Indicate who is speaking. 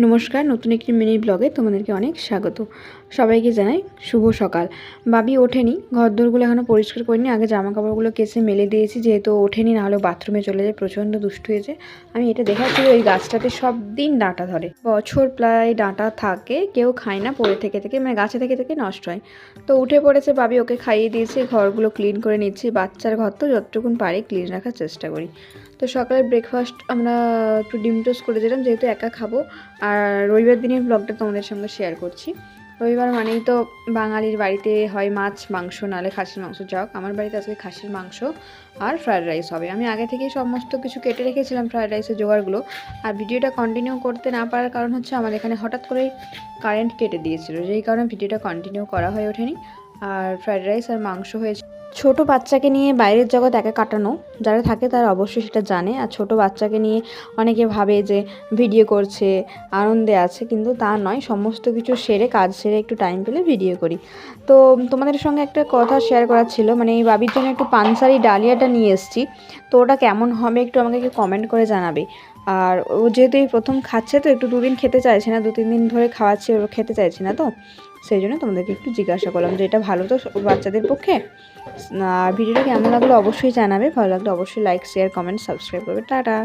Speaker 1: নমস্কার, নতুন একটি মিনি ব্লগে তোমাদেরকে অনেক স্বাগত। সবাইকে জানাই শুভ সকাল। বাবি ওঠেনি, ঘরদোরগুলো এখনও পরিষ্কার করিনি। আগে জামা কাপড়গুলো কেচে মেলে দিয়েছি, যেহেতু ওঠেনি, নাহলে বাথরুমে চলে যায়, প্রচণ্ড দুষ্টু হয়েছে। আমি এটা দেখাচ্ছি, ওই গাছটাতে সব দিন ডাঁটা ধরে, বছর প্রায় ডাঁটা থাকে, কেউ খায় না, পড়ে থেকে থেকে মানে গাছে থেকে থেকে নষ্ট হয়। তো উঠে পড়েছে বাবি, ওকে খাইয়ে দিয়েছি, ঘরগুলো ক্লিন করে নিচ্ছি। বাচ্চার ঘর তো যতটুকুন পারি ক্লিন রাখার চেষ্টা করি। তো সকালে ব্রেকফাস্ট আমরা একটু ডিম টোস্ট করে দিলাম, যেহেতু একা খাবো। আর রবিবার দিনের ব্লগটা তোমাদের সঙ্গে শেয়ার করছি। রবিবার মানেই তো বাঙালির বাড়িতে হয় মাছ মাংস, নাহলে খাসির মাংস। যাক, আমার বাড়িতে আজকে খাসির মাংস আর ফ্রায়েড রাইস হবে। আমি আগে থেকেই সমস্ত কিছু কেটে রেখেছিলাম, ফ্রায়েড রাইসের জোগাড়গুলো। আর ভিডিওটা কন্টিনিউ করতে না পারার কারণ হচ্ছে, আমার এখানে হঠাৎ করেই কারেন্ট কেটে দিয়েছিল, যেই কারণে ভিডিওটা কন্টিনিউ করা হয়ে ওঠেনি। আর ফ্রায়েড রাইস আর মাংস হয়েছে। ছোট বাচ্চাকে নিয়ে বাইরের জগৎ একা কাটানো, যারা থাকে তারা অবশ্যই সেটা জানে। আর ছোট বাচ্চাকে নিয়ে অনেকে ভাবে যে ভিডিও করছে, আনন্দে আছে, কিন্তু তা নয়। সমস্ত কিছু সেরে, কাজ সেরে একটু টাইম পেলে ভিডিও করি। তো তোমাদের সঙ্গে একটা কথা শেয়ার করার ছিল, মানে এই বাবির জন্য একটু পানসারি ডালিয়াটা নিয়ে এসেছি। তো ওটা কেমন হবে একটু আমাকে কমেন্ট করে জানাবে। আর ও যেহেতু এই প্রথম খাচ্ছে, তো একটু দুদিন খেতে চাইছে না, 2-3 দিন ধরে খাওয়াচ্ছে, ও খেতে চাইছে না, তো সেই জন্য তোমাদেরকে একটু জিজ্ঞাসা করলাম যে এটা ভালো তো বাচ্চাদের পক্ষে। আর ভিডিওটা কেমন লাগলো অবশ্যই জানাবে, ভালো লাগলে অবশ্যই লাইক, শেয়ার, কমেন্ট, সাবস্ক্রাইব করবে। টাটা।